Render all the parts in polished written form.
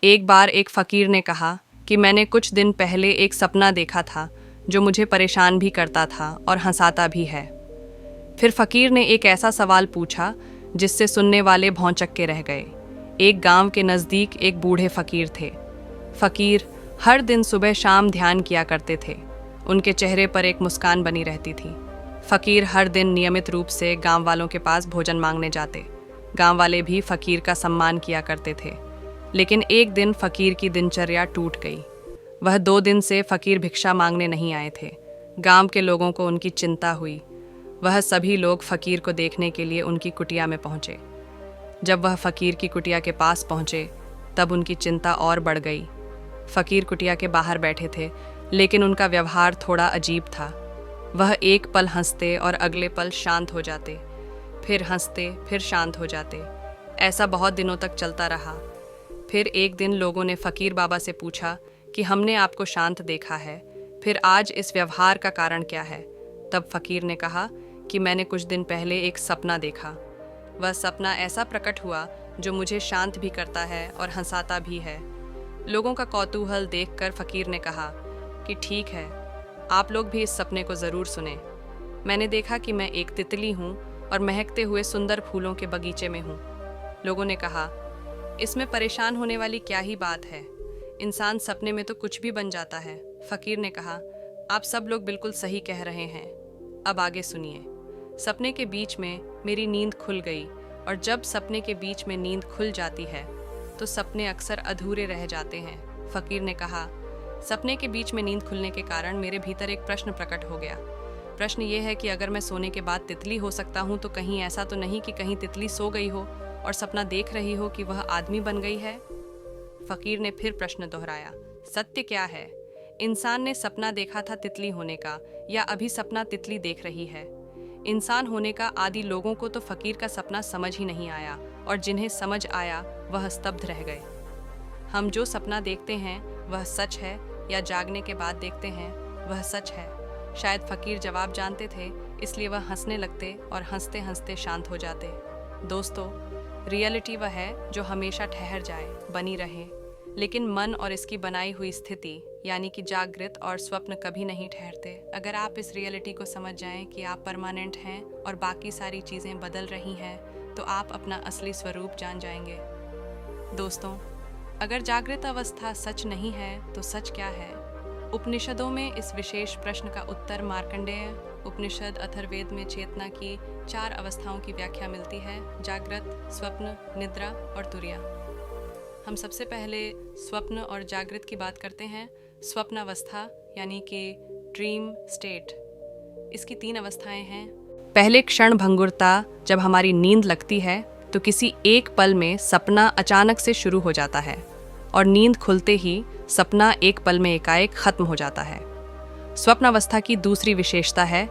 एक बार एक फकीर ने कहा कि मैंने कुछ दिन पहले एक सपना देखा था जो मुझे परेशान भी करता था और हंसाता भी है। फिर फकीर ने एक ऐसा सवाल पूछा जिससे सुनने वाले भौंचक के रह गए। एक गांव के नज़दीक एक बूढ़े फकीर थे। फकीर हर दिन सुबह शाम ध्यान किया करते थे। उनके चेहरे पर एक मुस्कान बनी रहती थी। फकीर हर दिन नियमित रूप से गांव वालों के पास भोजन मांगने जाते। गांव वाले भी फकीर का सम्मान किया करते थे। लेकिन एक दिन फकीर की दिनचर्या टूट गई। वह 2 दिन से फकीर भिक्षा मांगने नहीं आए थे। गांव के लोगों को उनकी चिंता हुई। वह सभी लोग फकीर को देखने के लिए उनकी कुटिया में पहुंचे। जब वह फकीर की कुटिया के पास पहुंचे तब उनकी चिंता और बढ़ गई। फकीर कुटिया के बाहर बैठे थे, लेकिन उनका व्यवहार थोड़ा अजीब था। वह एक पल हंसते और अगले पल शांत हो जाते, फिर हंसते फिर शांत हो जाते। ऐसा बहुत दिनों तक चलता रहा। फिर एक दिन लोगों ने फकीर बाबा से पूछा कि हमने आपको शांत देखा है, फिर आज इस व्यवहार का कारण क्या है। तब फकीर ने कहा कि मैंने कुछ दिन पहले एक सपना देखा। वह सपना ऐसा प्रकट हुआ जो मुझे शांत भी करता है और हंसाता भी है। लोगों का कौतूहल देखकर फकीर ने कहा कि ठीक है, आप लोग भी इस सपने को ज़रूर सुने। मैंने देखा कि मैं एक तितली हूँ और महकते हुए सुंदर फूलों के बगीचे में हूँ। लोगों ने कहा, इसमें परेशान होने वाली क्या ही बात है, इंसान सपने में तो कुछ भी बन जाता है। फकीर ने कहा, आप सब लोग बिल्कुल सही कह रहे हैं। अब आगे सुनिए। सपने के बीच में मेरी नींद खुल गई, और जब सपने के बीच में नींद खुल जाती है तो सपने अक्सर अधूरे रह जाते हैं। फकीर ने कहा, सपने के बीच में नींद खुलने के कारण मेरे भीतर एक प्रश्न प्रकट हो गया। प्रश्न ये है कि अगर मैं सोने के बाद तितली हो सकता हूँ तो कहीं ऐसा तो नहीं कि कहीं तितली सो गई हो और सपना देख रही हो कि वह आदमी बन गई है। फकीर ने फिर प्रश्न दोहराया, सत्य क्या है? इंसान ने सपना देखा था तितली होने का, या अभी सपना तितली देख रही है? इंसान होने का आदि लोगों को तो फकीर का सपना समझ ही नहीं आया, और जिन्हें समझ आया वह स्तब्ध रह गए। हम जो सपना देखते हैं वह सच है, या जागने के बाद देखते हैं वह सच है? शायद फकीर जवाब जानते थे, इसलिए वह हंसने लगते और हंसते हंसते शांत हो जाते। दोस्तों, रियलिटी वह है जो हमेशा ठहर जाए, बनी रहे, लेकिन मन और इसकी बनाई हुई स्थिति यानी कि जागृत और स्वप्न कभी नहीं ठहरते। अगर आप इस रियलिटी को समझ जाएं कि आप परमानेंट हैं और बाकी सारी चीज़ें बदल रही हैं, तो आप अपना असली स्वरूप जान जाएंगे। दोस्तों, अगर जागृत अवस्था सच नहीं है तो सच क्या है? उपनिषदों में इस विशेष प्रश्न का उत्तर मार्कंडेय उपनिषद अथर्ववेद में चेतना की 4 अवस्थाओं की व्याख्या मिलती है: जागृत, स्वप्न, निद्रा और तुर्या। हम सबसे पहले स्वप्न और जागृत की बात करते हैं। स्वप्न अवस्था यानी कि ड्रीम स्टेट, इसकी 3 अवस्थाएं हैं। पहले क्षण भंगुरता, जब हमारी नींद लगती है तो किसी एक पल में सपना अचानक से शुरू हो जाता है और नींद खुलते ही सपना एक पल में एकाएक खत्म हो जाता है। स्वप्न अवस्था की दूसरी विशेषता है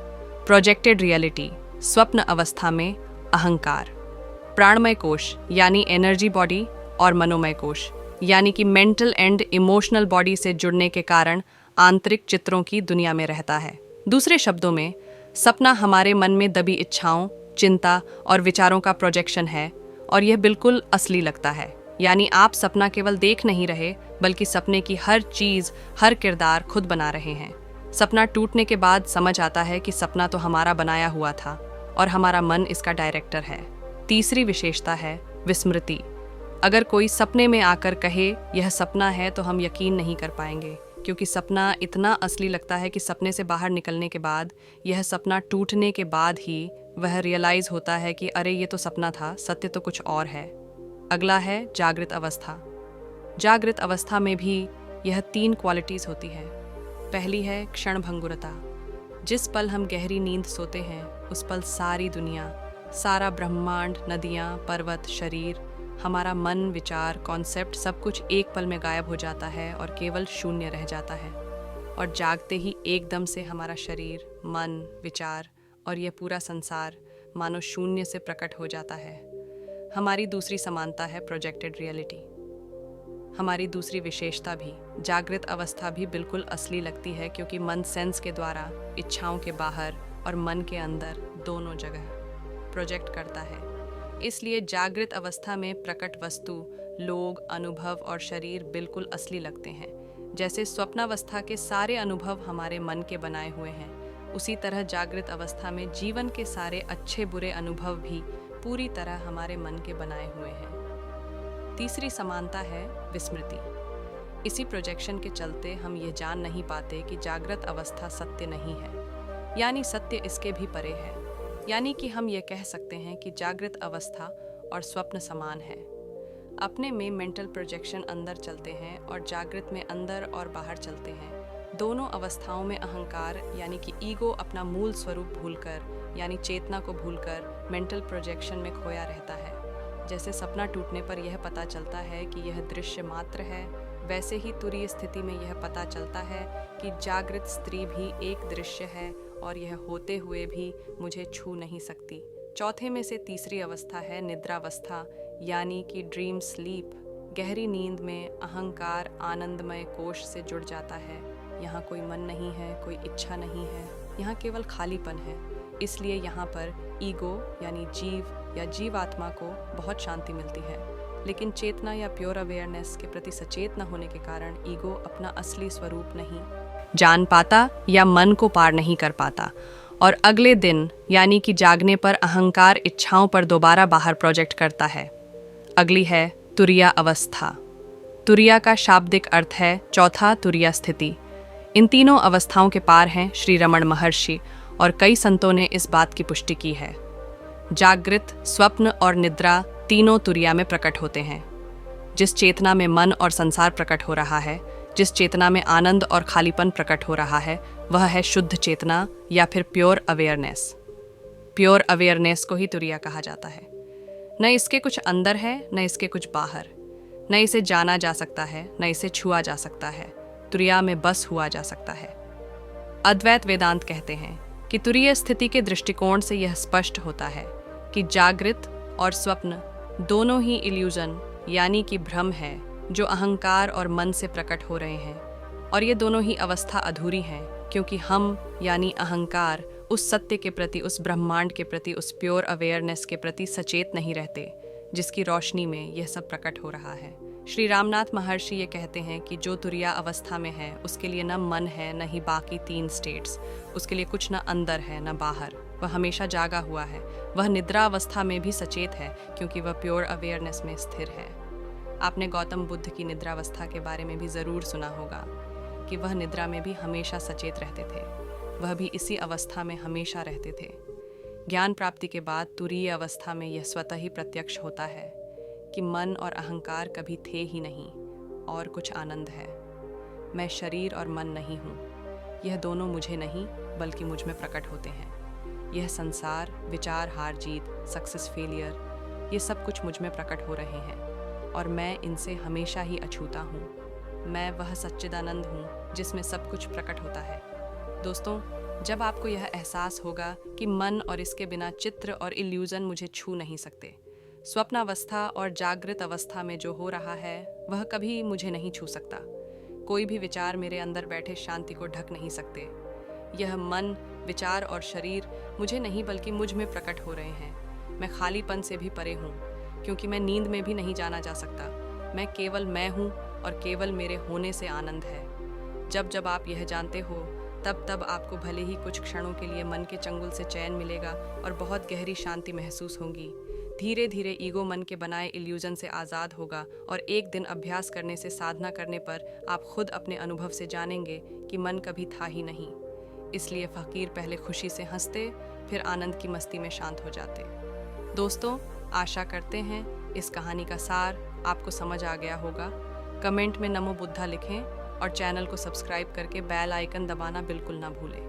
प्रोजेक्टेड रियलिटी। स्वप्न अवस्था में अहंकार, प्राणमय कोश यानी एनर्जी बॉडी और मनोमय कोश यानी कि मेंटल एंड इमोशनल बॉडी से जुड़ने के कारण आंतरिक चित्रों की दुनिया में रहता है। दूसरे शब्दों में, सपना हमारे मन में दबी इच्छाओं, चिंता और विचारों का प्रोजेक्शन है, और यह बिल्कुल असली लगता है। यानी आप सपना केवल देख नहीं रहे, बल्कि सपने की हर चीज़, हर किरदार खुद बना रहे हैं। सपना टूटने के बाद समझ आता है कि सपना तो हमारा बनाया हुआ था और हमारा मन इसका डायरेक्टर है। तीसरी विशेषता है विस्मृति। अगर कोई सपने में आकर कहे यह सपना है तो हम यकीन नहीं कर पाएंगे, क्योंकि सपना इतना असली लगता है कि सपने से बाहर निकलने के बाद, यह सपना टूटने के बाद ही वह रियलाइज होता है कि अरे ये तो सपना था, सत्य तो कुछ और है। अगला है जागृत अवस्था। जागृत अवस्था में भी यह 3 क्वालिटीज़ होती है। पहली है क्षण भंगुरता। जिस पल हम गहरी नींद सोते हैं उस पल सारी दुनिया, सारा ब्रह्मांड, नदियाँ, पर्वत, शरीर, हमारा मन, विचार, कॉन्सेप्ट सब कुछ एक पल में गायब हो जाता है और केवल शून्य रह जाता है। और जागते ही एकदम से हमारा शरीर, मन, विचार और यह पूरा संसार मानो शून्य से प्रकट हो जाता है। हमारी दूसरी समानता है प्रोजेक्टेड रियलिटी। हमारी दूसरी विशेषता भी, जागृत अवस्था भी बिल्कुल असली लगती है, क्योंकि मन सेंस के द्वारा इच्छाओं के बाहर और मन के अंदर दोनों जगह प्रोजेक्ट करता है। इसलिए जागृत अवस्था में प्रकट वस्तु लोग, अनुभव और शरीर बिल्कुल असली लगते हैं। जैसे स्वप्नावस्था के सारे अनुभव हमारे मन के बनाए हुए हैं, उसी तरह जागृत अवस्था में जीवन के सारे अच्छे बुरे अनुभव भी पूरी तरह हमारे मन के बनाए हुए हैं। तीसरी समानता है विस्मृति। इसी प्रोजेक्शन के चलते हम ये जान नहीं पाते कि जागृत अवस्था सत्य नहीं है, यानी सत्य इसके भी परे है। यानी कि हम ये कह सकते हैं कि जागृत अवस्था और स्वप्न समान है। अपने में मेंटल प्रोजेक्शन अंदर चलते हैं और जागृत में अंदर और बाहर चलते हैं। दोनों अवस्थाओं में अहंकार यानी कि ईगो अपना मूल स्वरूप भूलकर यानी चेतना को भूलकर मेंटल प्रोजेक्शन में खोया रहता है। जैसे सपना टूटने पर यह पता चलता है कि यह दृश्य मात्र है, वैसे ही तुरीय स्थिति में यह पता चलता है कि जागृत स्त्री भी एक दृश्य है और यह होते हुए भी मुझे छू नहीं सकती। चौथे में से तीसरी अवस्था है निद्रावस्था यानी कि ड्रीम स्लीप। गहरी नींद में अहंकार आनंदमय कोश से जुड़ जाता है। यहाँ कोई मन नहीं है, कोई इच्छा नहीं है, यहाँ केवल खालीपन है। इसलिए यहाँ पर ईगो यानी जीव या जीवात्मा को बहुत शांति मिलती है। लेकिन चेतना या प्योर अवेयरनेस के प्रति सचेत न होने के कारण ईगो अपना असली स्वरूप नहीं जान पाता या मन को पार नहीं कर पाता, और अगले दिन यानी कि जागने पर अहंकार इच्छाओं पर दोबारा बाहर प्रोजेक्ट करता है। अगली है तुरिया अवस्था। तुरिया का शाब्दिक अर्थ है चौथा तुरिया स्थिति। इन तीनों अवस्थाओं के पार हैं श्री रमण महर्षि, और कई संतों ने इस बात की पुष्टि की है। जागृत, स्वप्न और निद्रा तीनों तुरिया में प्रकट होते हैं। जिस चेतना में मन और संसार प्रकट हो रहा है, जिस चेतना में आनंद और खालीपन प्रकट हो रहा है, वह है शुद्ध चेतना या फिर प्योर अवेयरनेस। प्योर अवेयरनेस को ही तुरिया कहा जाता है। न इसके कुछ अंदर है, न इसके कुछ बाहर। न इसे जाना जा सकता है, न इसे छुआ जा सकता है। तुरिया में बस हुआ जा सकता है। अद्वैत वेदांत कहते हैं कि तुरीय स्थिति के दृष्टिकोण से यह स्पष्ट होता है कि जागृत और स्वप्न दोनों ही इल्यूजन यानी कि भ्रम है जो अहंकार और मन से प्रकट हो रहे हैं, और ये दोनों ही अवस्था अधूरी हैं क्योंकि हम यानी अहंकार उस सत्य के प्रति, उस ब्रह्मांड के प्रति, उस प्योर अवेयरनेस के प्रति सचेत नहीं रहते जिसकी रोशनी में यह सब प्रकट हो रहा है। श्री रामनाथ महर्षि ये कहते हैं कि जो तुरिया अवस्था में है उसके लिए न मन है न ही बाकी तीन स्टेट्स, उसके लिए कुछ न अंदर है न बाहर, वह हमेशा जागा हुआ है। वह निद्रा अवस्था में भी सचेत है क्योंकि वह प्योर अवेयरनेस में स्थिर है। आपने गौतम बुद्ध की निद्रावस्था के बारे में भी ज़रूर सुना होगा कि वह निद्रा में भी हमेशा सचेत रहते थे। वह भी इसी अवस्था में हमेशा रहते थे। ज्ञान प्राप्ति के बाद तुरीय अवस्था में यह स्वतः ही प्रत्यक्ष होता है कि मन और अहंकार कभी थे ही नहीं और कुछ आनंद है। मैं शरीर और मन नहीं हूँ, यह दोनों मुझे नहीं बल्कि मुझ में प्रकट होते हैं। यह संसार, विचार, हार जीत, सक्सेस, फेलियर, ये सब कुछ मुझ में प्रकट हो रहे हैं और मैं इनसे हमेशा ही अछूता हूँ। मैं वह सच्चिदानंद हूँ जिसमें सब कुछ प्रकट होता है। दोस्तों, जब आपको यह एहसास होगा कि मन और इसके बिना चित्र और इल्यूजन मुझे छू नहीं सकते, स्वप्नावस्था और जागृत अवस्था में जो हो रहा है वह कभी मुझे नहीं छू सकता। कोई भी विचार मेरे अंदर बैठे शांति को ढक नहीं सकते। यह मन, विचार और शरीर मुझे नहीं बल्कि मुझ में प्रकट हो रहे हैं। मैं खालीपन से भी परे हूँ क्योंकि मैं नींद में भी नहीं जाना जा सकता। मैं केवल मैं हूँ और केवल मेरे होने से आनंद है। जब जब आप यह जानते हो तब तब आपको भले ही कुछ क्षणों के लिए मन के चंगुल से चैन मिलेगा और बहुत गहरी शांति महसूस होगी। धीरे धीरे ईगो मन के बनाए इल्यूजन से आज़ाद होगा और एक दिन अभ्यास करने से, साधना करने पर आप खुद अपने अनुभव से जानेंगे कि मन कभी था ही नहीं। इसलिए फ़कीर पहले खुशी से हंसते, फिर आनंद की मस्ती में शांत हो जाते। दोस्तों, आशा करते हैं इस कहानी का सार आपको समझ आ गया होगा। कमेंट में नमो बुद्धा लिखें और चैनल को सब्सक्राइब करके बेल आइकन दबाना बिल्कुल ना भूलें।